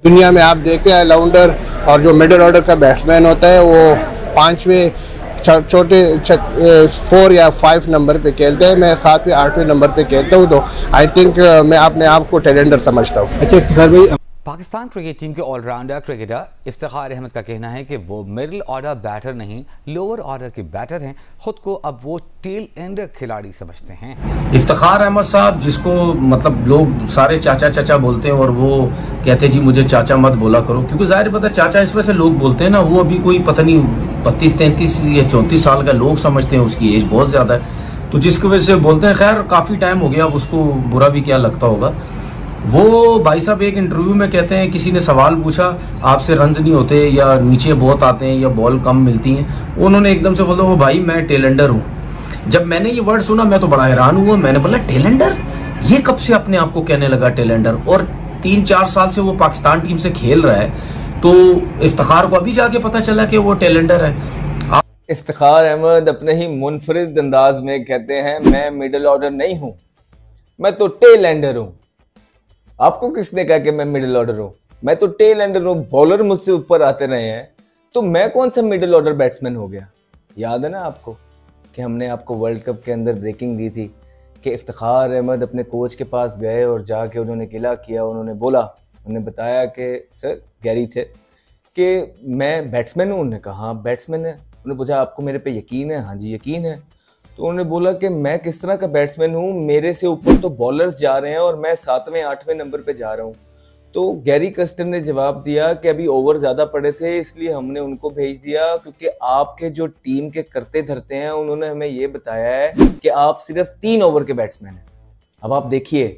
दुनिया में आप देखते हैं ऑलराउंडर और जो मिडिल ऑर्डर का बैट्समैन होता है वो पाँचवें छोटे 4 या 5 नंबर पे खेलते हैं। मैं 7वें 8वें नंबर पे खेलता हूँ, तो आई थिंक मैं अपने आप को टैलेंटर समझता हूँ। अच्छा इफ्तिखार भाई, पाकिस्तान क्रिकेट टीम के ऑलराउंडर क्रिकेटर इफ्तिखार अहमद का कहना है कि वो मिडिल ऑर्डर बैटर नहीं, लोअर ऑर्डर के बैटर हैं। खुद को अब वो टेल एंडर खिलाड़ी समझते हैं। इफ्तिखार अहमद साहब, जिसको मतलब लोग सारे चाचा चाचा बोलते हैं और वो कहते हैं जी मुझे चाचा मत बोला करो, क्योंकि जाहिर पता चाचा इस वजह से लोग बोलते हैं ना, वो अभी कोई पता नहीं 32 33 या 34 साल का लोग समझते हैं, उसकी एज बहुत ज्यादा है, तो जिसकी वजह से बोलते हैं। खैर काफी टाइम हो गया, अब उसको बुरा भी क्या लगता होगा। वो भाई साहब एक इंटरव्यू में कहते हैं, किसी ने सवाल पूछा आपसे रन्स नहीं होते या नीचे बहुत आते हैं या बॉल कम मिलती हैं, उन्होंने एकदम से बोला वो भाई मैं टेलेंडर हूँ। जब मैंने ये वर्ड सुना मैं तो बड़ा हैरान हुआ। मैंने बोला टेलेंडर, ये कब से अपने आप को कहने लगा टेलेंडर? और 3-4 साल से वो पाकिस्तान टीम से खेल रहा है, तो इफ्तिखार को अभी जाके पता चला कि वो टेलेंडर है। इफ्तिखार अहमद अपने ही मुनफरिद अंदाज में कहते हैं मैं मिडिल ऑर्डर नहीं हूं, मैं तो टेल एंडर हूं। आपको किसने कहा कि मैं मिडिल ऑर्डर हूं? मैं तो टेल एंडर हूं। बॉलर मुझसे ऊपर आते रहे हैं, तो मैं कौन सा मिडिल ऑर्डर बैट्समैन हो गया? याद है ना आपको कि हमने आपको वर्ल्ड कप के अंदर ब्रेकिंग दी थी कि इफ्तिखार अहमद अपने कोच के पास गए और जाके उन्होंने गिला किया। उन्होंने बताया कि सर गैरी थे कि मैं बैट्समैन हूँ। उन्होंने कहा हाँ बैट्समैन है। उन्होंने पूछा आपको मेरे पे यकीन है? हाँ जी यकीन है। तो उन्होंने बोला कि मैं किस तरह का बैट्समैन हूँ, मेरे से ऊपर तो बॉलर्स जा रहे हैं और मैं 7वें 8वें नंबर पे जा रहा हूँ। तो गैरी कस्टर ने जवाब दिया कि अभी ओवर ज़्यादा पड़े थे इसलिए हमने उनको भेज दिया, क्योंकि आपके जो टीम के करते धरते हैं उन्होंने हमें ये बताया है कि आप सिर्फ 3 ओवर के बैट्समैन हैं। अब आप देखिए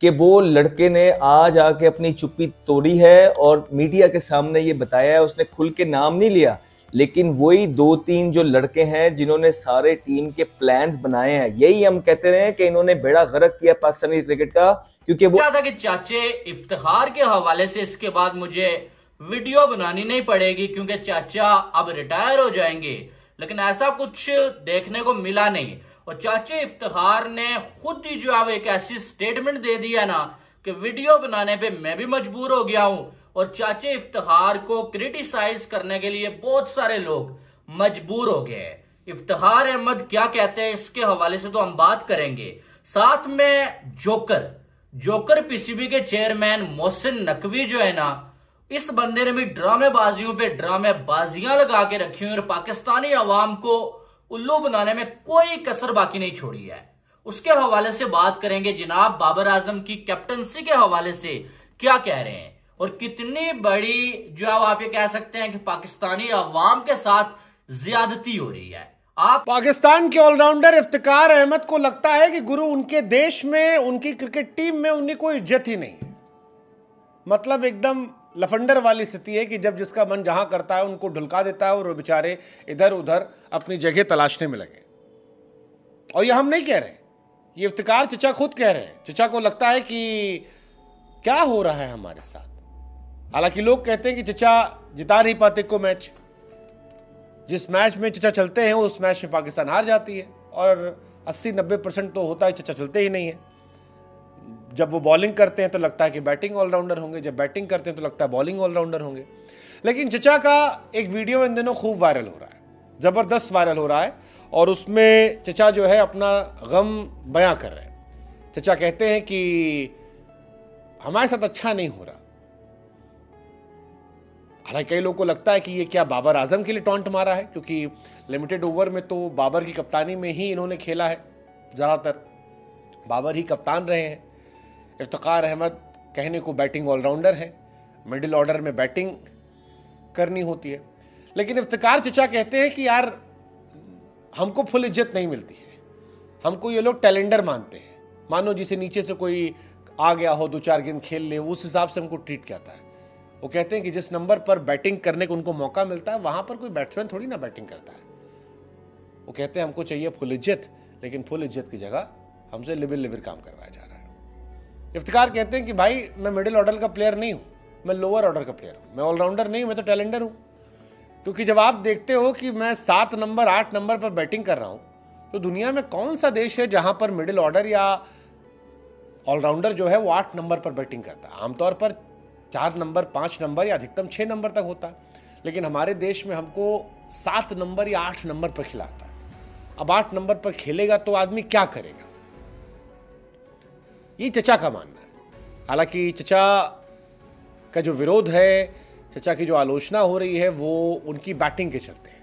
कि वो लड़के ने आज आके अपनी चुप्पी तोड़ी है और मीडिया के सामने ये बताया है। उसने खुल के नाम नहीं लिया, लेकिन वही 2-3 जो लड़के हैं जिन्होंने सारे टीम के प्लान्स बनाए हैं, यही हम कहते रहे कि इन्होंने बेड़ा गर्क किया पाकिस्तानी क्रिकेट का। क्योंकि वो था कि चाचे इफ्तिखार के हवाले से इसके बाद मुझे वीडियो बनानी नहीं पड़ेगी क्योंकि चाचा अब रिटायर हो जाएंगे, लेकिन ऐसा कुछ देखने को मिला नहीं। और चाचे इफ्तिखार ने खुद ही जो है एक ऐसी स्टेटमेंट दे दिया ना कि वीडियो बनाने पे मैं भी मजबूर हो गया हूं। और चाचे इफ्तिखार को क्रिटिसाइज करने के लिए बहुत सारे लोग मजबूर हो गए। इफ्तिखार अहमद क्या कहते हैं इसके हवाले से तो हम बात करेंगे। साथ में जोकर पीसीबी के चेयरमैन मोहसिन नकवी जो है ना, इस बंदे ने भी ड्रामेबाजियों पे ड्रामेबाजियां लगा के रखी हुई और पाकिस्तानी अवाम को उल्लू बनाने में कोई कसर बाकी नहीं छोड़ी है। उसके हवाले से बात करेंगे। जनाब बाबर आजम की कैप्टनसी के हवाले से क्या कह रहे हैं और कितनी बड़ी जो आप ये कह सकते हैं कि पाकिस्तानी अवाम के साथ ज्यादती हो रही है। आप पाकिस्तान के ऑलराउंडर इफ्तिखार अहमद को लगता है कि गुरु उनके देश में, उनकी क्रिकेट टीम में उनकी कोई इज्जत ही नहीं है। मतलब एकदम लफंडर वाली स्थिति है कि जब जिसका मन जहां करता है उनको ढुलका देता है और वो बेचारे इधर उधर अपनी जगह तलाशने में लगे। और ये हम नहीं कह रहे, ये इफ्तिखार चचा खुद कह रहे हैं। चचा को लगता है कि क्या हो रहा है हमारे साथ। हालांकि लोग कहते हैं कि चचा जिता नहीं पाते को मैच, जिस मैच में चचा चलते हैं उस मैच में पाकिस्तान हार जाती है। और 80-90% तो होता है चचा चलते ही नहीं है। जब वो बॉलिंग करते हैं तो लगता है कि बैटिंग ऑलराउंडर होंगे, जब बैटिंग करते हैं तो लगता है बॉलिंग ऑलराउंडर होंगे। लेकिन चचा का एक वीडियो इन दिनों खूब वायरल हो रहा है, ज़बरदस्त वायरल हो रहा है, और उसमें चचा जो है अपना गम बयां कर रहे हैं। चचा कहते हैं कि हमारे साथ अच्छा नहीं हो रहा। हालांकि कई लोगों को लगता है कि ये क्या बाबर आजम के लिए टॉन्ट मारा है, क्योंकि लिमिटेड ओवर में तो बाबर की कप्तानी में ही इन्होंने खेला है, ज़्यादातर बाबर ही कप्तान रहे हैं। इफ्तिखार अहमद कहने को बैटिंग ऑलराउंडर है, मिडिल ऑर्डर में बैटिंग करनी होती है। लेकिन इफ्तिखार चचा कहते हैं कि यार हमको फुल इज्जत नहीं मिलती है, हमको ये लोग टैलेंडर मानते हैं। मानो जिसे नीचे से कोई आ गया हो, 2-4 गेंद खेल ले, उस हिसाब से हमको ट्रीट किया है। वो कहते हैं कि जिस नंबर पर बैटिंग करने को उनको मौका मिलता है वहां पर कोई बैट्समैन थोड़ी ना बैटिंग करता है। वो कहते हैं हमको चाहिए फुल इज्जत, लेकिन फुल इज्जत की जगह हमसे लिबिर काम करवाया जा रहा है। इफ्तिखार कहते हैं कि भाई मैं मिडिल ऑर्डर का प्लेयर नहीं हूँ, मैं लोअर ऑर्डर का प्लेयर हूँ, मैं ऑलराउंडर नहीं हूँ, मैं तो टैलेंडर हूँ। क्योंकि जब आप देखते हो कि मैं 7 नंबर 8 नंबर पर बैटिंग कर रहा हूँ, तो दुनिया में कौन सा देश है जहां पर मिडिल ऑर्डर या ऑलराउंडर जो है वो 8 नंबर पर बैटिंग करता है। आमतौर पर 4 नंबर, 5 नंबर या अधिकतम 6 नंबर तक होता है, लेकिन हमारे देश में हमको 7 नंबर या 8 नंबर पर खिलाता है। अब 8 नंबर पर खेलेगा तो आदमी क्या करेगा, ये चचा का मानना है। हालांकि चचा का जो विरोध है, चचा की जो आलोचना हो रही है, वो उनकी बैटिंग के चलते हैं।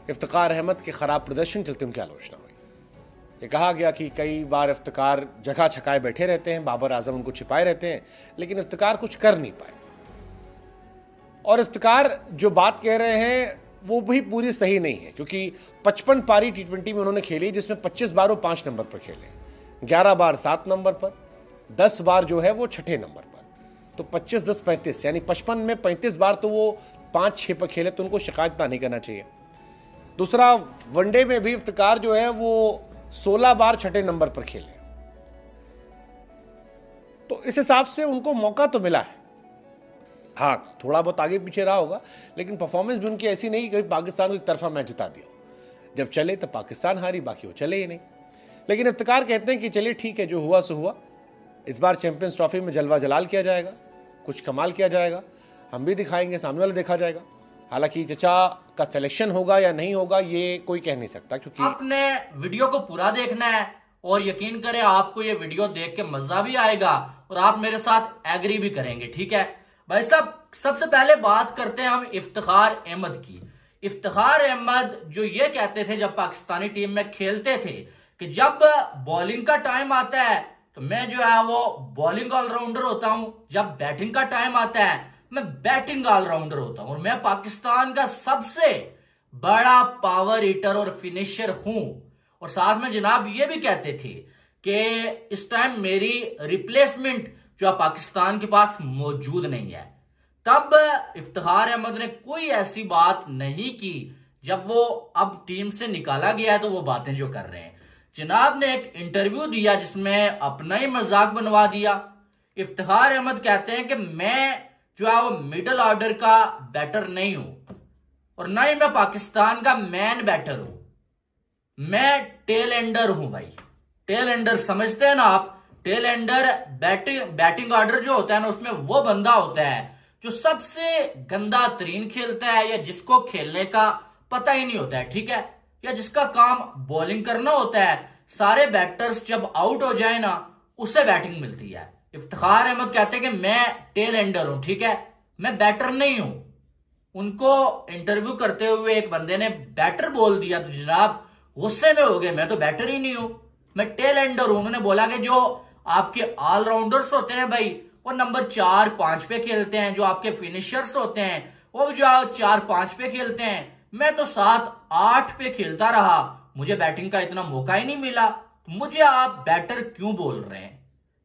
इफ्तिखार अहमद के ख़राब प्रदर्शन चलते उनकी आलोचना हुई। ये कहा गया कि कई बार इफ्तिखार जगह छकाए बैठे रहते हैं, बाबर आजम उनको छिपाए रहते हैं, लेकिन इफ्तिखार कुछ कर नहीं पाए। और इफ्तिखार जो बात कह रहे हैं वो भी पूरी सही नहीं है, क्योंकि 55 पारी T20 में उन्होंने खेली, जिसमें 25 बार वो 5 नंबर पर खेले, 11 बार 7 नंबर पर, 10 बार जो है वो 6 नंबर पर। तो 25, 10, 35 यानी 55 में 35 बार तो वो 5-6 पर खेले, तो उनको शिकायत नहीं करना चाहिए। दूसरा, वनडे में भी इफ्तिखार जो है वो 16 बार 6 नंबर पर खेले, तो इस हिसाब से उनको मौका तो मिला है। हाँ, थोड़ा बहुत आगे पीछे रहा होगा, लेकिन परफॉर्मेंस भी उनकी ऐसी नहीं कि पाकिस्तान को एक तरफा मैच जिता दिया। जब चले तो पाकिस्तान हारी, बाकी वो चले ही नहीं। लेकिन इफ्तिखार कहते हैं कि चलिए ठीक है, जो हुआ सो हुआ, इस बार चैंपियंस ट्रॉफी में जलवा जलाल किया जाएगा, कुछ कमाल किया जाएगा, हम भी दिखाएंगे, सामने वाला देखा जाएगा। हालांकि चचा का सिलेक्शन होगा या नहीं होगा ये कोई कह नहीं सकता, क्योंकि आपने वीडियो को पूरा देखना है और यकीन करें आपको ये वीडियो देख के मजा भी आएगा और आप मेरे साथ एग्री भी करेंगे। ठीक है भाई साहब, सबसे पहले बात करते हैं हम इफ्तिखार अहमद की। इफ्तिखार अहमद जो ये कहते थे जब पाकिस्तानी टीम में खेलते थे कि जब बॉलिंग का टाइम आता है तो मैं जो है वो बॉलिंग ऑलराउंडर होता हूं, जब बैटिंग का टाइम आता है मैं बैटिंग ऑलराउंडर होता हूं, और मैं पाकिस्तान का सबसे बड़ा पावर हिटर और फिनिशर हूं। और साथ में जनाब ये भी कहते थे कि इस टाइम मेरी रिप्लेसमेंट जो पाकिस्तान के पास मौजूद नहीं है। तब इफ्तिखार अहमद ने कोई ऐसी बात नहीं की, जब वो अब टीम से निकाला गया है तो वो बातें जो कर रहे हैं। जनाब ने एक इंटरव्यू दिया जिसमें अपना ही मजाक बनवा दिया। इफ्तिखार अहमद कहते हैं कि मैं जो है वो मिडिल ऑर्डर का बैटर नहीं हूं और ना ही मैं पाकिस्तान का मैन बैटर हूं, मैं टेल एंडर हूं। भाई टेल एंडर समझते हैं ना आप? टेल एंडर बैटिंग ऑर्डर जो होता है ना, उसमें वो बंदा होता है जो सबसे गंदा तरीन खेलता है, या जिसको खेलने का पता ही नहीं होता है, ठीक है, या जिसका काम बॉलिंग करना होता है। सारे बैटर्स जब आउट हो जाए ना, उसे बैटिंग मिलती है। इफ्तिखार अहमद कहते हैं कि मैं टेल एंडर हूं, ठीक है, मैं बैटर नहीं हूं। उनको इंटरव्यू करते हुए एक बंदे ने बैटर बोल दिया तो जनाब गुस्से में हो गए, मैं तो बैटर ही नहीं हूं, मैं टेल एंडर हूं। उन्होंने बोला कि जो आपके ऑलराउंडर्स होते हैं भाई, वो नंबर 4-5 पे खेलते हैं, जो आपके फिनिशर्स होते हैं वो जो 4-5 पे खेलते हैं, मैं तो 7-8 पे खेलता रहा, मुझे बैटिंग का इतना मौका ही नहीं मिला, मुझे आप बैटर क्यों बोल रहे हैं?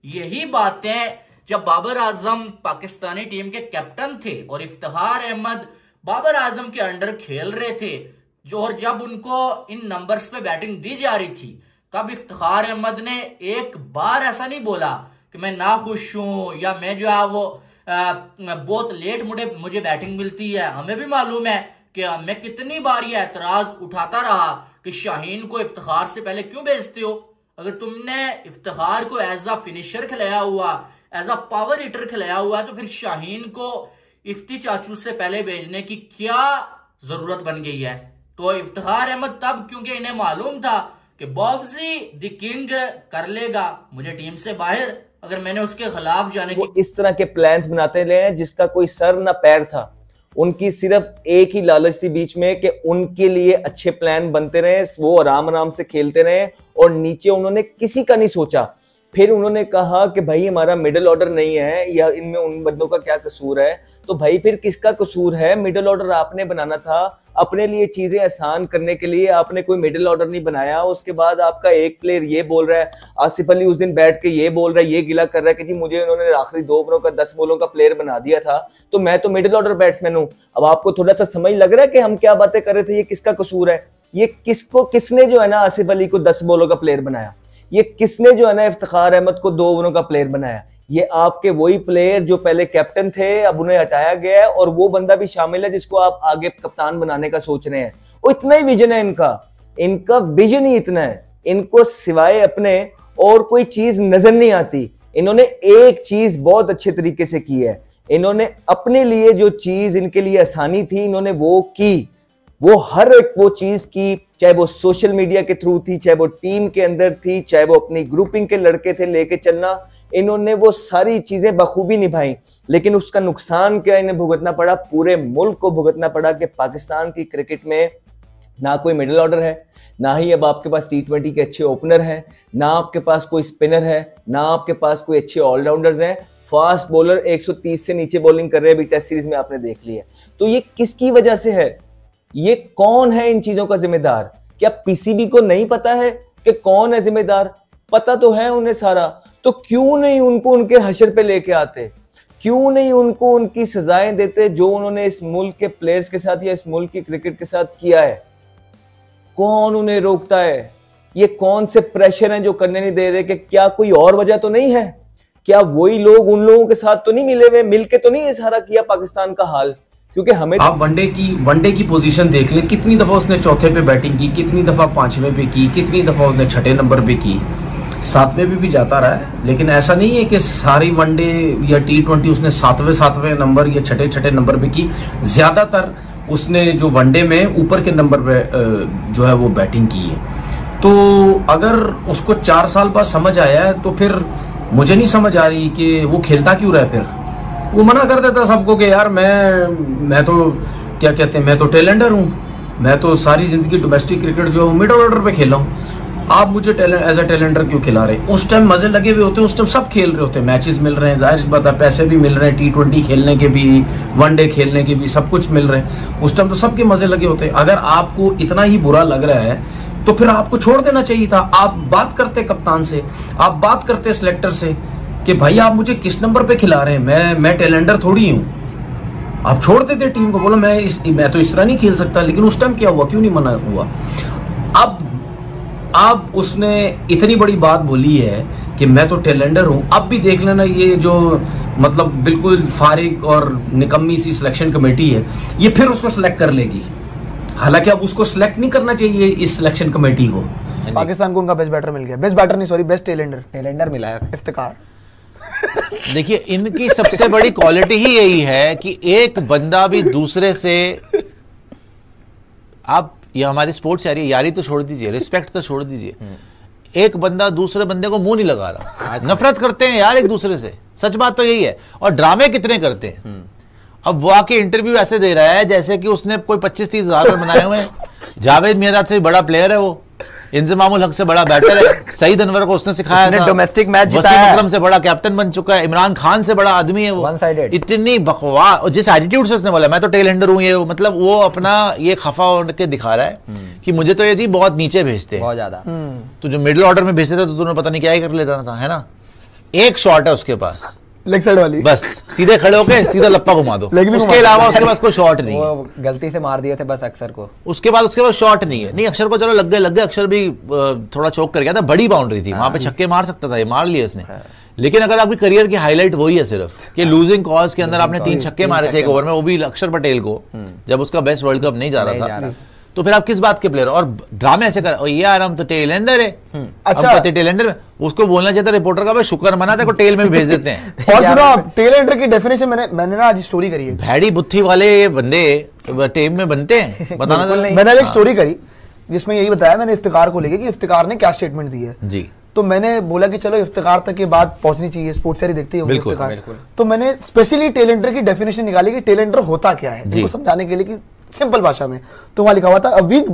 यही बातें जब बाबर आजम पाकिस्तानी टीम के कैप्टन थे और इफ्तिखार अहमद बाबर आजम के अंडर खेल रहे थे, जो और जब उनको इन नंबर्स पे बैटिंग दी जा रही थी, तब इफ्तिखार अहमद ने एक बार ऐसा नहीं बोला कि मैं नाखुश हूं या मैं जो है वो बहुत लेट मुझे बैटिंग मिलती है। हमें भी मालूम है कि मैं कितनी बार ये एतराज उठाता रहा कि शाहीन को इफ्तिखार से पहले क्यों भेजते हो? अगर तुमने इफ्तिखार को एज अ फिनिशर खिलाया हुआ, एज अ पावर हिटर खिलाया हुआ, तो फिर शाहीन को इफ्ती चाचू से पहले भेजने की क्या जरूरत बन गई है? तो इफ्तिखार अहमद तब, क्योंकि इन्हें मालूम था कि बॉब्जी द किंग कर लेगा मुझे टीम से बाहर अगर मैंने उसके खिलाफ जाने की। इस तरह के प्लान्स बनाते रहे हैं जिसका कोई सर ना पैर था। उनकी सिर्फ एक ही लालच थी बीच में कि उनके लिए अच्छे प्लान बनते रहे, वो आराम आराम से खेलते रहे, और नीचे उन्होंने किसी का नहीं सोचा। फिर उन्होंने कहा कि भाई हमारा मिडिल ऑर्डर नहीं है, या इनमें उन बंदों का क्या कसूर है? तो भाई फिर किसका कसूर है? मिडिल ऑर्डर आपने बनाना था, अपने लिए चीजें आसान करने के लिए आपने कोई मिडिल ऑर्डर नहीं बनाया। उसके बाद आपका एक प्लेयर ये बोल रहा है, आसिफ अली उस दिन बैठ के ये बोल रहा है, ये गिला कर रहा है कि जी मुझे उन्होंने आखिरी 2 ओवरों का 10 बॉलों का प्लेयर बना दिया था, तो मैं तो मिडिल ऑर्डर बैट्समैन हूं। अब आपको थोड़ा सा समझ लग रहा है कि हम क्या बातें कर रहे थे? ये किसका कसूर है? ये किसने जो है ना आसिफ अली को 10 बॉलों का प्लेयर बनाया? ये किसने जो है ना इफ्तिखार अहमद को 2 ओवरों का प्लेयर बनाया? ये आपके वही प्लेयर जो पहले कैप्टन थे, अब उन्हें हटाया गया है, और वो बंदा भी शामिल है जिसको आप आगे कप्तान बनाने का सोच रहे हैं। वो इतना ही विजन है इनका विजन ही इतना है, इनको सिवाय अपने और कोई चीज नजर नहीं आती। इन्होंने एक चीज बहुत अच्छे तरीके से की है, इन्होंने अपने लिए जो चीज इनके लिए आसानी थी इन्होंने वो की, वो हर एक वो चीज की, चाहे वो सोशल मीडिया के थ्रू थी, चाहे वो टीम के अंदर थी, चाहे वो अपनी ग्रुपिंग के लड़के थे लेके चलना, इन्होंने वो सारी चीजें बखूबी निभाई। लेकिन उसका नुकसान क्या इन्हें भुगतना पड़ा, पूरे मुल्क को भुगतना पड़ा कि पाकिस्तान की क्रिकेट में ना कोई मिडिल ऑर्डर है, ना ही अब आपके पास T20 के अच्छे ओपनर हैं, ना आपके पास कोई स्पिनर है, ना आपके पास कोई अच्छे ऑलराउंडर्स हैं। फास्ट बॉलर 130 से नीचे बॉलिंग कर रहे हैं, अभी टेस्ट सीरीज में आपने देख लिया। तो ये किसकी वजह से है? ये कौन है इन चीजों का जिम्मेदार? क्या पीसीबी को नहीं पता है कि कौन है जिम्मेदार? पता तो है उन्हें सारा, तो क्यों नहीं उनको उनके हशर पे लेके आते? क्यों नहीं उनको उनकी सजाएं देते जो उन्होंने इस मुल्क के प्लेयर्स के साथ या इस मुल्क की क्रिकेट के साथ किया है? कौन उन्हें रोकता है? ये कौन से प्रेशर हैं जो करने नहीं दे रहे? कि क्या कोई और वजह तो नहीं है? क्या वही लोग उन लोगों के साथ तो नहीं मिले हुए, मिलके तो नहीं इशारा किया पाकिस्तान का हाल? क्योंकि हमें आप वनडे की पोजीशन देख लें, कितनी दफा उसने चौथे पे बैटिंग की, कितनी दफा पांचवें पे की, कितनी दफा उसने छठे नंबर पे की, सातवें पे भी जाता रहा है। लेकिन ऐसा नहीं है कि सारी वनडे या T20 उसने सातवें नंबर या छठे नंबर पे की। ज्यादातर उसने जो वनडे में ऊपर के नंबर पे जो है वो बैटिंग की है। तो अगर उसको 4 साल बाद समझ आया है तो फिर मुझे नहीं समझ आ रही कि वो खेलता क्यों रहा है। फिर वो मना कर देता सबको कि यार मैं तो क्या कहते हैं, मैं तो टेलेंडर हूँ, मैं तो सारी जिंदगी डोमेस्टिक क्रिकेट जो मिडिल ऑर्डर पे खेला हूँ, आप मुझे एज ए टेलेंडर क्यों खिला रहे? उस टाइम मजे लगे हुए होते हैं, उस टाइम सब खेल रहे होते हैं, मैचेस मिल रहे हैं, जाहिर बात है पैसे भी मिल रहे हैं, T20 खेलने के भी, वनडे खेलने के भी, सब कुछ मिल रहे हैं। उस टाइम तो सबके मजे लगे होते हैं। अगर आपको इतना ही बुरा लग रहा है तो फिर आपको छोड़ देना चाहिए था। आप बात करते कप्तान से, आप बात करते सिलेक्टर से कि भाई आप मुझे किस नंबर पे खिला रहे हैं, मैं टेलेंडर थोड़ी हूं। आप छोड़ देते टीम को, बोलो मैं तो इस तरह नहीं खेल सकता। लेकिन उस टाइम क्या हुआ, क्यों नहीं मना हुआ? अब उसने इतनी बड़ी बात बोली है कि मैं तो टेलेंडर हूं। अब भी देख लेना, ये जो मतलब बिल्कुल फारिग और निकम्मी सी सिलेक्शन कमेटी है, ये फिर उसको सिलेक्ट कर लेगी। हालांकि अब उसको सिलेक्ट नहीं करना चाहिए इस सिलेक्शन कमेटी को। पाकिस्तान को उनका बेस्ट बैटर मिल गया, बेस्ट बैटर नहीं सॉरी बेस्ट टेलेंडर मिला है, इफ्तिकार। देखिए इनकी सबसे बड़ी क्वालिटी ही यही है कि एक बंदा भी दूसरे से, आप ये हमारी स्पोर्ट्स यारी तो छोड़ दीजिए, रिस्पेक्ट तो छोड़ दीजिए, एक बंदा दूसरे बंदे को मुंह नहीं लगा रहा। नफरत करते हैं यार एक दूसरे से, सच बात तो यही है। और ड्रामे कितने करते हैं। अब वो आके इंटरव्यू ऐसे दे रहा है जैसे कि उसने कोई 25-30 हज़ार रुपए बनाए हुए हैं। जावेद मियादाद से भी बड़ा प्लेयर है वो, इंजमामुल हक से बड़ा बैटर है, सईद अनवर को उसने सिखाया था, डोमेस्टिक मैच वसीम अकरम से बड़ा कैप्टन बन चुका है, इमरान खान से बड़ा आदमी है वो। इतनी बकवास, और जिस एटीट्यूड से उसने बोला मैं तो टेलेंडर हूँ, ये मतलब वो अपना ये खफा होकर दिखा रहा है कि मुझे तो ये जी बहुत नीचे भेजते हैं, बहुत ज्यादा। तो जो मिडिल ऑर्डर में भेजते थे तो तूने पता नहीं क्या ही कर लेता था, है ना। एक शॉट है उसके पास लेग साइड वाली, बस सीधे खड़े होके सीधा लप्पा घुमा दो, उसके अलावा उसके पास कोई शॉट नहीं है। गलती से मार दिए थे बस अक्षर को, उसके बाद शॉट नहीं है। नहीं अक्षर को चलो लग गए, अक्षर भी थोड़ा चोक कर गया था, बड़ी बाउंड्री थी, वहां पे छक्के मार सकता था, ये मार लिए उसने। लेकिन अगर आपकी करियर की हाईलाइट वही है सिर्फ कि लूजिंग कॉज के अंदर आपने 3 छक्के मारे थे एक ओवर में, वो भी अक्षर पटेल को, जब उसका बेस्ट वर्ल्ड कप नहीं जा रहा था, तो फिर आप किस बात के प्लेयर? और ड्रामे ऐसे कर, यार हम तो टेलेंडर है, अच्छा टेलेंडर में उसको बोलना चाहिए था रिपोर्टर का, भाई शुक्र मनाते को टेल में भी भेज देते हैं। और सुनो आप टेलेंडर की डेफिनेशन मैंने ना आज स्टोरी करी है, भैड़ी बुद्धि वाले बंदे टीम में बनते हैं, बताना जरा। मैंने एक स्टोरी करी जिसमें यही बताया मैंने इफ्तिकार को लेके कि इफ्तिकार ने क्या स्टेटमेंट दी है जी। तो मैंने बोला कि चलो इफ्तिकार तक ये बात पहुंचनी चाहिए, स्पोर्ट्स सारी देखती है इफ्तिकार, तो मैंने स्पेशली टेलेंडर की डेफिनेशन निकाली कि टेलेंडर होता क्या है, इनको समझाने के लिए कि सिंपल भाषा में। तो वहां लिखा हुआ था a weak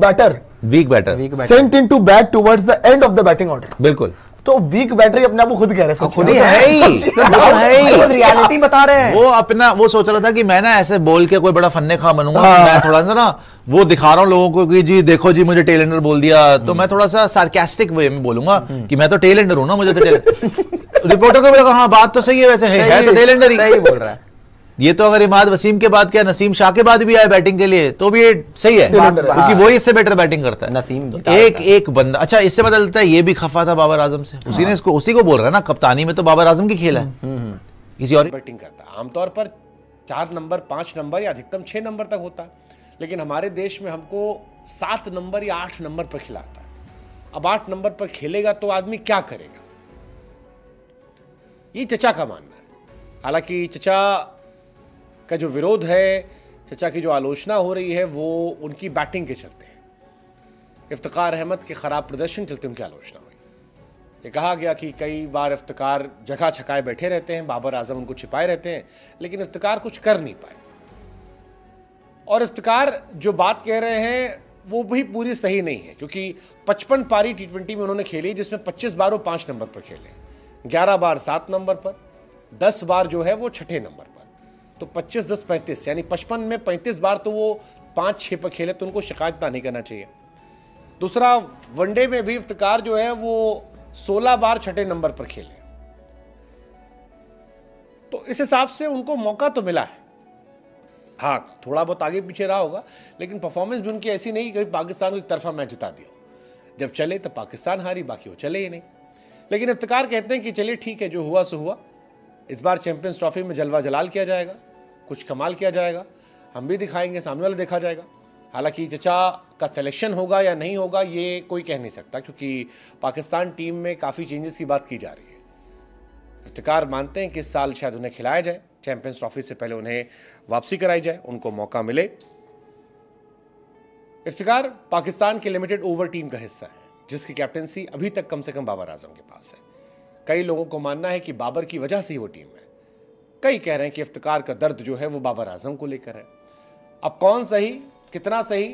batter sent into bat towards the end of the batting order. बिल्कुल, तो वीक बैटरी अपने आप को खुद कह रहे हैं, खुद ही है, रियलिटी बता रहे हैं। वो अपना वो सोच रहा था कि मैं ना ऐसे बोल के कोई बड़ा फन्ने खा बनूंगा, मैं थोड़ा सा ना वो दिखा रहा हूँ लोगों को कि जी देखो जी मुझे टेलेंडर बोल दिया, तो मैं थोड़ा सा सार्केस्टिक वे में बोलूंगा कि मैं तो टेलेंडर हूँ ना, मुझे तो टेलेंडर। रिपोर्टर को बोला हाँ बात तो सही है, वैसे है तो टेलेंडर ही बोल रहा है। ये तो अगर इमाद वसीम के बाद क्या नसीम शाह के बाद भी आए बैटिंग के लिए तो भी ये सही है, क्योंकि वो इससे बेटर बैटिंग करता है नसीम। एक बंदा, अच्छा इससे पता चलता है ये भी खफा था बाबर आजम से, उसी को बोल रहा है ना, कप्तानी में तो बाबर आजम की खेल है, किसी और बैटिंग करता है। आमतौर पर 4 नंबर 5 नंबर या अधिकतम 6 नंबर तक होता है, लेकिन हमारे देश में हमको 7 नंबर या 8 नंबर पर खिलाता है। अब 8 नंबर पर खेलेगा तो आदमी क्या करेगा, ये चचा का मानना है। हालांकि चचा का जो विरोध है, चचा की जो आलोचना हो रही है, वो उनकी बैटिंग के चलते हैं। इफ्तिकार अहमद के ख़राब प्रदर्शन के चलते उनकी आलोचना हुई। ये कहा गया कि कई बार इफ्तिकार जगह छकाए बैठे रहते हैं, बाबर आजम उनको छिपाए रहते हैं, लेकिन इफ्तिकार कुछ कर नहीं पाए। और इफ्तिकार जो बात कह रहे हैं वो भी पूरी सही नहीं है, क्योंकि 55 पारी T20 में उन्होंने खेली, जिसमें 25 बार वो 5 नंबर पर खेले, 11 बार 7 नंबर पर, 10 बार जो है वो 6ठे नंबर पर। तो 25, 10, 35 यानी 55 में 35 बार तो वो 5-6 पर खेले, तो उनको शिकायत नहीं करना चाहिए। दूसरा, वनडे में भी इफ्तिकार जो है वो 16 बार 6ठे नंबर पर खेले, तो इस हिसाब से उनको मौका तो मिला है। हाँ, थोड़ा बहुत आगे पीछे रहा होगा, लेकिन परफॉर्मेंस भी उनकी ऐसी नहीं कि पाकिस्तान को एक तरफा मैच जिता दिया। जब चले तो पाकिस्तान हारी, बाकी वो चले ही नहीं। लेकिन इफ्तिकार कहते हैं कि चलिए ठीक है, जो हुआ सो हुआ, इस बार चैंपियंस ट्रॉफी में जलवा जलाल किया जाएगा, कुछ कमाल किया जाएगा, हम भी दिखाएंगे, सामने वाला देखा जाएगा। हालांकि चचा का सिलेक्शन होगा या नहीं होगा ये कोई कह नहीं सकता, क्योंकि पाकिस्तान टीम में काफ़ी चेंजेस की बात की जा रही है। इफ्तिकार मानते हैं कि इस साल शायद उन्हें खिलाया जाए, चैंपियंस ट्रॉफी से पहले उन्हें वापसी कराई जाए, उनको मौका मिले। इफ्तिकार पाकिस्तान की लिमिटेड ओवर टीम का हिस्सा है, जिसकी कैप्टनसी अभी तक कम से कम बाबर आजम के पास है। कई लोगों को मानना है कि बाबर की वजह से ही वो टीम है। कई कह रहे हैं कि इफ्तिकार का दर्द जो है वो बाबर आजम को लेकर है। अब कौन सही, कितना सही,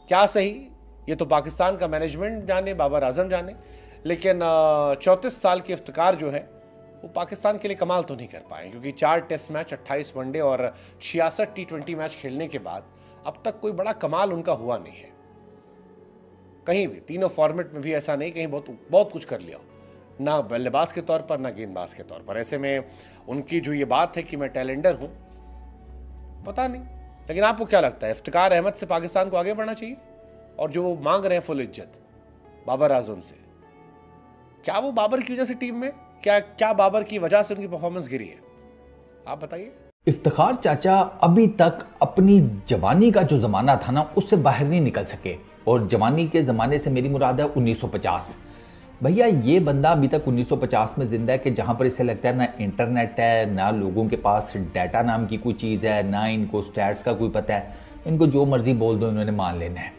क्या सही, ये तो पाकिस्तान का मैनेजमेंट जाने, बाबर आजम जाने। लेकिन 34 साल के इफ्तिकार जो है वो पाकिस्तान के लिए कमाल तो नहीं कर पाए, क्योंकि 4 टेस्ट मैच, 28 वनडे और 66 T20 मैच खेलने के बाद अब तक कोई बड़ा कमाल उनका हुआ नहीं है। कहीं भी तीनों फॉर्मेट में भी ऐसा नहीं कहीं बहुत कुछ कर लिया, ना बल्लेबाज के तौर पर, ना गेंदबाज के तौर पर। ऐसे में उनकी जो ये बात है कि मैं टैलेंडर हूं, पता नहीं। लेकिन आपको क्या लगता है, इफ्तिकार अहमद से पाकिस्तान को आगे बढ़ना चाहिए? और जो वो मांग रहे हैं फुल इज्जत बाबर आजम से, क्या वो बाबर की वजह से टीम में, क्या बाबर की वजह से उनकी परफॉर्मेंस गिरी है? आप बताइए। इफ्तिखार चाचा अभी तक अपनी जवानी का जो ज़माना था ना, उससे बाहर नहीं निकल सके। और जवानी के ज़माने से मेरी मुराद है 1950। भैया ये बंदा अभी तक 1950 में ज़िंदा है, कि जहाँ पर इसे लगता है ना इंटरनेट है, ना लोगों के पास डाटा नाम की कोई चीज़ है, ना इनको स्टैट्स का कोई पता है। इनको जो मर्ज़ी बोल दो, इन्होंने मान लेना है।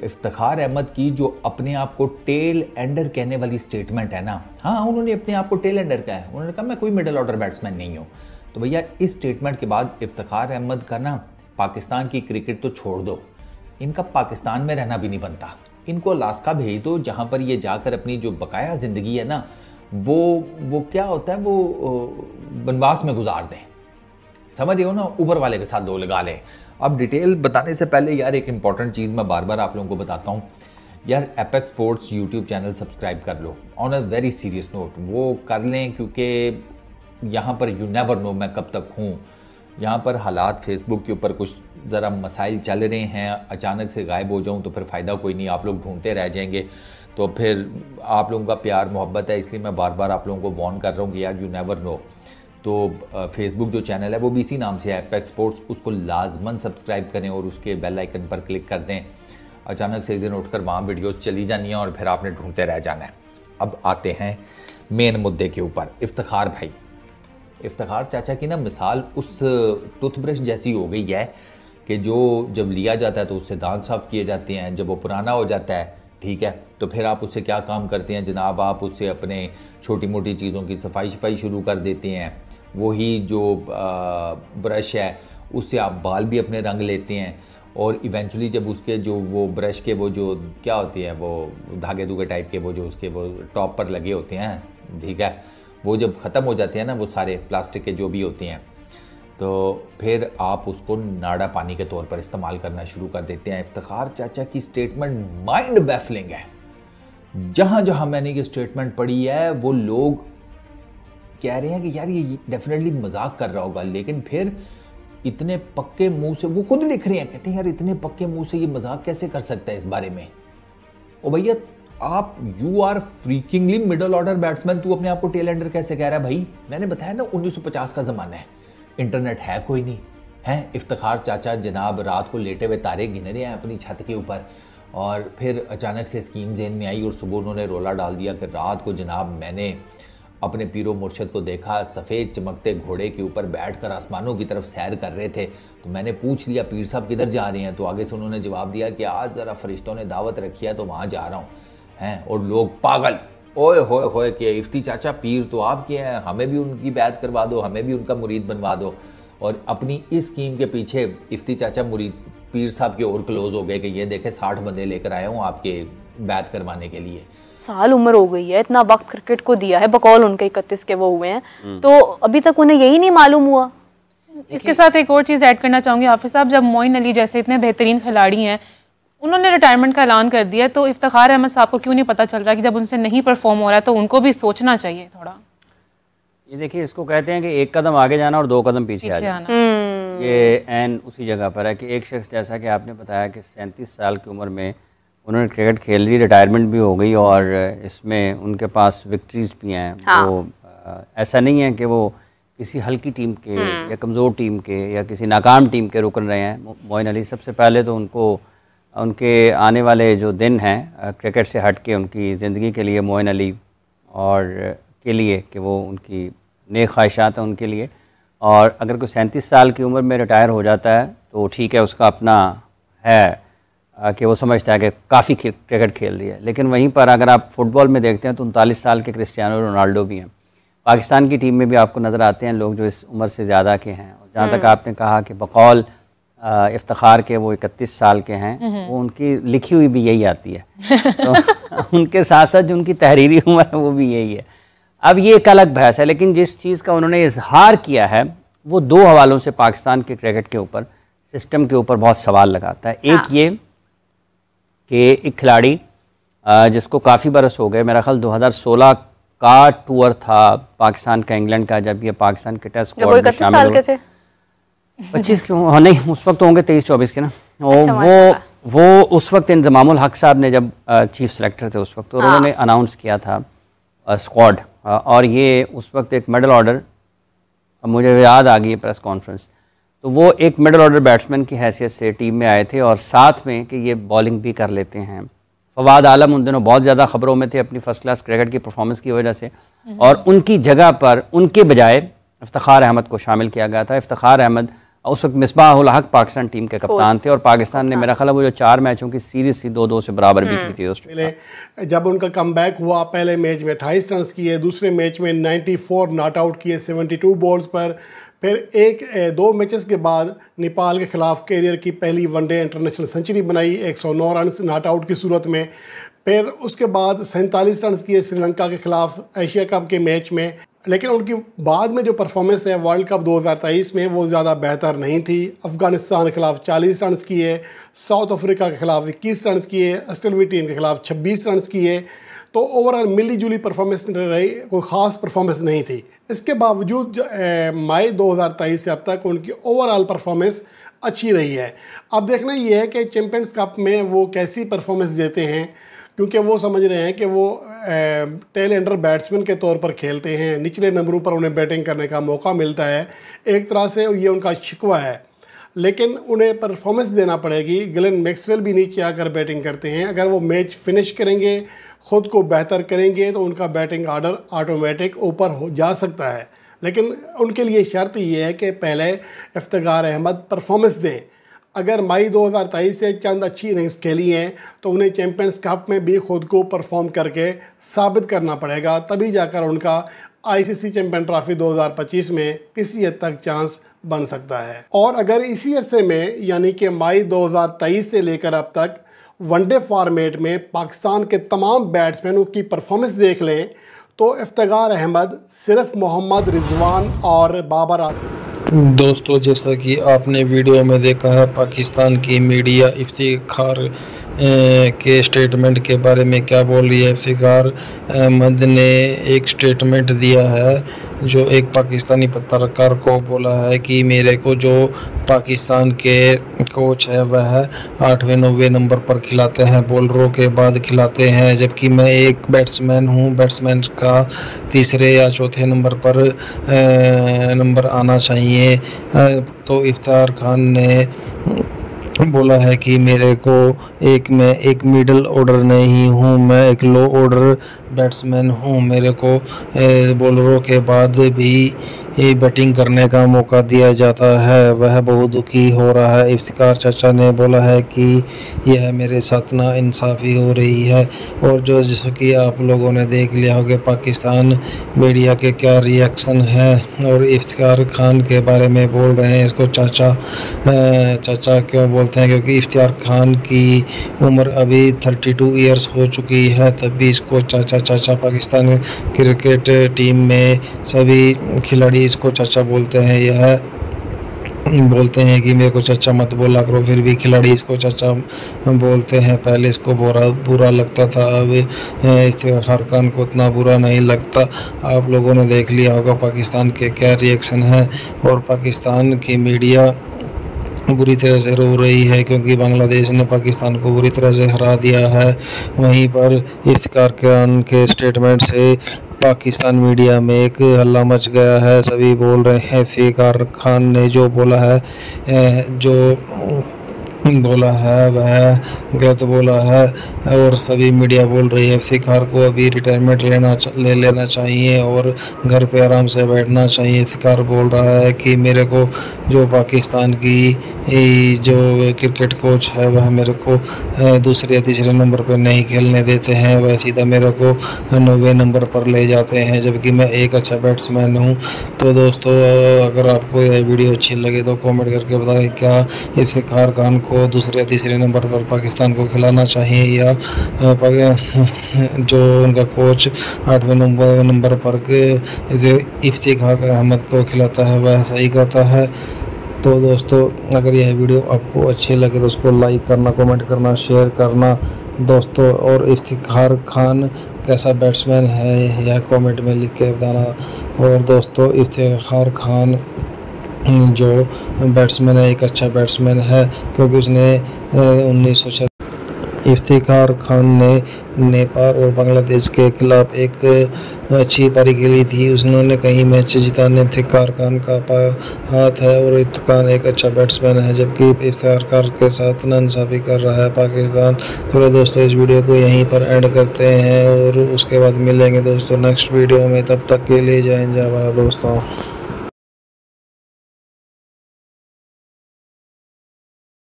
इफ्तिखार अहमद की जो अपने आप को टेल एंडर कहने वाली स्टेटमेंट है ना, हाँ उन्होंने अपने आप को टेल एंडर कहा है। उन्होंने कहा मैं कोई मिडिल ऑर्डर बैट्समैन नहीं हूँ। तो भैया इस स्टेटमेंट के बाद इफ्तिखार अहमद का ना पाकिस्तान की क्रिकेट तो छोड़ दो, इनका पाकिस्तान में रहना भी नहीं बनता। इनको अलास्का भेज दो, जहाँ पर ये जाकर अपनी जो बकाया ज़िंदगी है ना, वो क्या होता है, वो वनवास में गुजार दें। समझ रहे हो ना, ऊपर वाले के साथ दो लगा लें। अब डिटेल बताने से पहले यार एक इंपॉर्टेंट चीज़ मैं बार बार आप लोगों को बताता हूँ यार, apex sports YouTube channel subscribe कर लो। On a very serious note वो कर लें, क्योंकि यहाँ पर यू नेवर नो मैं कब तक हूँ। यहाँ पर हालात फेसबुक के ऊपर कुछ ज़रा मसाइल चल रहे हैं, अचानक से गायब हो जाऊँ तो फिर फ़ायदा कोई नहीं, आप लोग ढूंढते रह जाएंगे। तो फिर आप लोगों का प्यार मोहब्बत है, इसलिए मैं बार बार आप लोगों को वार्न कर रहा हूँ कि यार यू नेवर नो। तो फेसबुक जो चैनल है वो भी इसी नाम से है, एपेक्स स्पोर्ट्स, उसको लाजमन सब्सक्राइब करें और उसके बेल आइकन पर क्लिक कर दें। अचानक से एक दिन उठकर वहाँ वीडियोस चली जानी है और फिर आपने ढूंढते रह जाना है। अब आते हैं मेन मुद्दे के ऊपर। इफ्तिखार भाई, इफ्तिखार चाचा की ना मिसाल उस टूथब्रश जैसी हो गई है कि जो जब लिया जाता है तो उससे दांत साफ किए जाते हैं, जब वो पुराना हो जाता है, ठीक है, तो फिर आप उससे क्या काम करते हैं जनाब, आप उससे अपने छोटी मोटी चीज़ों की सफाई शुरू कर देते हैं। वही जो ब्रश है उससे आप बाल भी अपने रंग लेते हैं, और इवेंचुअली जब उसके जो वो ब्रश के वो जो क्या होती है, वो धागे धुगे टाइप के वो जो उसके वो टॉप पर लगे होते हैं, ठीक है, वो जब ख़त्म हो जाते हैं ना, वो सारे प्लास्टिक के जो भी होते हैं, तो फिर आप उसको नाड़ा पानी के तौर पर इस्तेमाल करना शुरू कर देते हैं। इफ्तिखार चाचा की स्टेटमेंट माइंड बैफलिंग है। जहाँ जहाँ मैंने ये स्टेटमेंट पढ़ी है वो लोग कह रहे हैं कि यार ये डेफिनेटली मजाक कर रहा होगा, लेकिन फिर इतने पक्के मुंह से वो खुद लिख रहे हैं, कहते हैं यार इतने पक्के मुंह से ये मजाक कैसे कर सकता है इस बारे में। ओ भैया आप you are freakingly middle order batsman, तू अपने आप को टेल एंडर कैसे कह रहा है भाई? मैंने बताया ना 1950 का ज़माना है, इंटरनेट है कोई नहीं है। इफ्तिखार चाचा जनाब रात को लेटे हुए तारे गिन रहे हैं अपनी छत के ऊपर, और फिर अचानक से स्कीम जेन में आई और सुबह उन्होंने रोला डाल दिया कि रात को जनाब मैंने अपने पीरो मुर्शद को देखा, सफ़ेद चमकते घोड़े के ऊपर बैठकर आसमानों की तरफ सैर कर रहे थे। तो मैंने पूछ लिया पीर साहब किधर जा रहे हैं? तो आगे से उन्होंने जवाब दिया कि आज ज़रा फरिश्तों ने दावत रखी है तो वहाँ जा रहा हूँ। हैं और लोग पागल, ओए होए होए कि इफ्ती चाचा पीर तो आपके हैं, हमें भी उनकी बैत करवा दो, हमें भी उनका मुरीद बनवा दो। और अपनी इस स्कीम के पीछे इफ्ती चाचा मुरीद पीर साहब के और क्लोज हो गए कि ये देखे 60 बंदे लेकर आया हूँ आपके बैत करवाने के लिए। साल उम्र हो गई है, इतना वक्त क्रिकेट को दिया है, बकौल उनके 31 के वो हुए हैं, तो अभी तक उन्हें यही नहीं मालूम हुआ। इसके साथ एक और चीज़ ऐड करना चाहूँगी हाफिज़ साहब, जब मोइन अली जैसे इतने बेहतरीन खिलाड़ी हैं उन्होंने रिटायरमेंट का ऐलान कर दिया, तो इफ्तिखार अहमद साहब को क्यों नहीं पता चल रहा कि जब उनसे नहीं परफॉर्म हो रहा है तो उनको भी सोचना चाहिए थोड़ा। ये देखिए, इसको कहते हैं कि एक कदम आगे जाना और 2 कदम पीछे आ जाना। ये एन उसी जगह पर है कि एक शख्स जैसा कि आपने बताया कि 37 साल की उम्र में उन्होंने क्रिकेट खेल ली, रिटायरमेंट भी हो गई और इसमें उनके पास विक्ट्रीज भी हैं। हाँ। वो ऐसा नहीं है कि वो किसी हल्की टीम के या कमज़ोर टीम के या किसी नाकाम टीम के रुकन रहे हैं। मोइन अली सबसे पहले तो उनको उनके आने वाले जो दिन हैं क्रिकेट से हट के उनकी ज़िंदगी के लिए मोइन अली और के लिए कि वो उनकी नेक ख्वाहिशात हैं उनके लिए। और अगर कोई 37 साल की उम्र में रिटायर हो जाता है तो ठीक है, उसका अपना है कि वो समझता है कि काफ़ी क्रिकेट खेल रही है। लेकिन वहीं पर अगर आप फुटबॉल में देखते हैं तो 39 साल के क्रिस्टियानो रोनाल्डो भी हैं। पाकिस्तान की टीम में भी आपको नज़र आते हैं लोग जो इस उम्र से ज़्यादा के हैं। जहाँ तक आपने कहा कि बकौल इफ्तिखार के वो 31 साल के हैं, वो उनकी लिखी हुई भी यही आती है। तो उनके साथ साथ जो उनकी तहरीरी उम्र है वो भी यही है। अब ये एक अलग बहस है, लेकिन जिस चीज़ का उन्होंने इजहार किया है वो 2 हवालों से पाकिस्तान के क्रिकेट के ऊपर, सिस्टम के ऊपर बहुत सवाल लगाता है। एक ये कि एक खिलाड़ी जिसको काफ़ी बरस हो गए, मेरा ख्याल 2016 का टूर था पाकिस्तान का इंग्लैंड का, जब ये पाकिस्तान के टेस्ट स्क्वाड में शामिल हुए। 25 क्यों? हाँ नहीं, उस वक्त तो होंगे 23-24 के ना। वो उस वक्त इंजमामुल हक साहब ने जब चीफ सेलेक्टर थे उस वक्त, तो उन्होंने अनाउंस किया था स्क्वाड, और ये उस वक्त एक मिडल ऑर्डर, मुझे याद आ गई प्रेस कॉन्फ्रेंस, तो वो एक मिडल ऑर्डर बैट्समैन की हैसियत से टीम में आए थे और साथ में कि ये बॉलिंग भी कर लेते हैं। फवाद आलम उन दिनों बहुत ज़्यादा ख़बरों में थे अपनी फर्स्ट क्लास क्रिकेट की परफॉर्मेंस की वजह से, और उनकी जगह पर उनके बजाय इफ्तिखार अहमद को शामिल किया गया था। इफ्तिखार अहमद उस वक्त मिसबाहुल हक पाकिस्तान टीम के कप्तान थे और पाकिस्तान ने मेरा ख्याल है वो जो 4 मैचों की सीरीज थी 2-2 से बराबर भी की थी। पहले जब उनका कमबैक हुआ, पहले मैच में 28 रन किए, दूसरे मैच में 94 नॉट आउट किए 72 बॉल्स पर। फिर 2 मैचेस के बाद नेपाल के ख़िलाफ़ कैरियर की पहली वनडे इंटरनेशनल सेंचुरी बनाई 109 रन नॉट आउट की सूरत में। फिर उसके बाद 47 रन किए श्रीलंका के ख़िलाफ़ एशिया कप के मैच में। लेकिन उनकी बाद में जो परफॉर्मेंस है वर्ल्ड कप 2023 में वो ज़्यादा बेहतर नहीं थी। अफ़गानिस्तान के ख़िलाफ़ 40 रन किए, साउथ अफ्रीका के ख़िलाफ़ 21 रन किए, ऑस्ट्रेलिया टीम के ख़िलाफ़ 26 रन किए। तो ओवरऑल मिली जुली परफॉर्मेंस रही, कोई ख़ास परफॉर्मेंस नहीं थी। इसके बावजूद मई 2023 से अब तक उनकी ओवरऑल परफॉर्मेंस अच्छी रही है। अब देखना ये है कि चैम्पियंस कप में वो कैसी परफॉर्मेंस देते हैं, क्योंकि वो समझ रहे हैं कि वो टेल एंडर बैट्समैन के तौर पर खेलते हैं, निचले नंबरों पर उन्हें बैटिंग करने का मौका मिलता है। एक तरह से ये उनका शिकवा है, लेकिन उन्हें परफॉर्मेंस देना पड़ेगी। ग्लेन मैक्सवेल भी नीचे आकर बैटिंग करते हैं। अगर वो मैच फिनिश करेंगे, ख़ुद को बेहतर करेंगे, तो उनका बैटिंग आर्डर ऑटोमेटिक ऊपर हो जा सकता है। लेकिन उनके लिए शर्त ये है कि पहले इफ्तिखार अहमद परफॉर्मेंस दें। अगर मई 2023 से चंद अच्छी इनिंग्स खेली हैं तो उन्हें चैम्पियंस कप में भी खुद को परफॉर्म करके साबित करना पड़ेगा, तभी जाकर उनका आईसीसी चैम्पियन ट्रॉफी 2025 में किसी हद तक चांस बन सकता है। और अगर इसी अरसे में यानी कि मई 2023 से लेकर अब तक वनडे फॉर्मेट में पाकिस्तान के तमाम बैट्समैनों की परफॉर्मेंस देख लें तो इफ्तिखार अहमद सिर्फ मोहम्मद रिजवान और बाबर दोस्तों, जैसा कि आपने वीडियो में देखा है, पाकिस्तान की मीडिया इफ्तिखार के स्टेटमेंट के बारे में क्या बोल रही है। इफ्तिखार अहमद ने एक स्टेटमेंट दिया है जो एक पाकिस्तानी पत्रकार को बोला है कि मेरे को जो पाकिस्तान के कोच है वह 8वें 9वें नंबर पर खिलाते हैं, बॉलरों के बाद खिलाते हैं, जबकि मैं एक बैट्समैन हूँ, बैट्समैन का 3रे या 4थे नंबर पर नंबर आना चाहिए। तो इफ्तिखार खान ने बोला है कि मेरे को मैं एक मिडिल ऑर्डर नहीं हूँ, मैं एक लो ऑर्डर बैट्समैन हूँ। मेरे को बॉलरों के बाद भी बैटिंग करने का मौका दिया जाता है। वह बहुत दुखी हो रहा है। इफ्तिकार चाचा ने बोला है कि यह मेरे साथ नाइंसाफ़ी हो रही है। और जो जैसा कि आप लोगों ने देख लिया होगा पाकिस्तान मीडिया के क्या रिएक्शन है, और इफ्तिकार खान के बारे में बोल रहे हैं। इसको चाचा चाचा क्यों बोलते हैं? क्योंकि इफ्तिकार खान की उम्र अभी 32 ईयर्स हो चुकी है, तब भी इसको चाचा चाचा पाकिस्तान क्रिकेट टीम में सभी खिलाड़ी इसको चाचा बोलते हैं। यह बोलते हैं कि मेरे को चाचा मत बोला करो, फिर भी खिलाड़ी इसको चाचा बोलते हैं। पहले इसको बुरा लगता था, अब इफ्तिखार खान को उतना बुरा नहीं लगता। आप लोगों ने देख लिया होगा पाकिस्तान के क्या रिएक्शन है, और पाकिस्तान की मीडिया बुरी तरह से रो रही है क्योंकि बांग्लादेश ने पाकिस्तान को बुरी तरह से हरा दिया है। वहीं पर इफ्तिखार खान के स्टेटमेंट से पाकिस्तान मीडिया में एक हल्ला मच गया है। सभी बोल रहे हैं इफ्तिखार खान ने जो बोला है वह गलत बोला है, और सभी मीडिया बोल रही है इफ्तिखार को अभी रिटायरमेंट ले लेना चाहिए और घर पे आराम से बैठना चाहिए। इफ्तिखार बोल रहा है कि मेरे को जो पाकिस्तान की जो क्रिकेट कोच है वह मेरे को दूसरे या तीसरे नंबर पर नहीं खेलने देते हैं, वह सीधा मेरे को 9वें नंबर पर ले जाते हैं, जबकि मैं एक अच्छा बैट्समैन हूँ। तो दोस्तों, अगर आपको यह वीडियो अच्छी लगे तो कमेंट करके बताएं, क्या इफ्तिखार खान को दूसरे या तीसरे नंबर पर पाकिस्तान को खिलाना चाहिए, या जो उनका कोच 8वें नंबर पर इफ्तिखार अहमद को खिलाता है वह सही करता है। तो दोस्तों, अगर यह वीडियो आपको अच्छी लगे तो उसको लाइक करना, कमेंट करना, शेयर करना दोस्तों, और इफ्तिखार खान कैसा बैट्समैन है यह कमेंट में लिख के बताना। और दोस्तों, इफ्तिखार खान जो बैट्समैन है एक अच्छा बैट्समैन है, क्योंकि उसने 1906 इफ्तिखार खान ने नेपाल और बांग्लादेश के खिलाफ एक अच्छी पारी खेली थी। उन्होंने कई मैच जिताने इफ्तिखार खान का हाथ है, और इफ्तिखार एक अच्छा बैट्समैन है, जबकि इफ्तिखार खान के साथ नाइंसाफ़ी कर रहा है पाकिस्तान। तो दोस्तों, इस वीडियो को यहीं पर एंड करते हैं और उसके बाद मिलेंगे दोस्तों नेक्स्ट वीडियो में। तब तक के लिए जय हिंद जय भारत दोस्तों।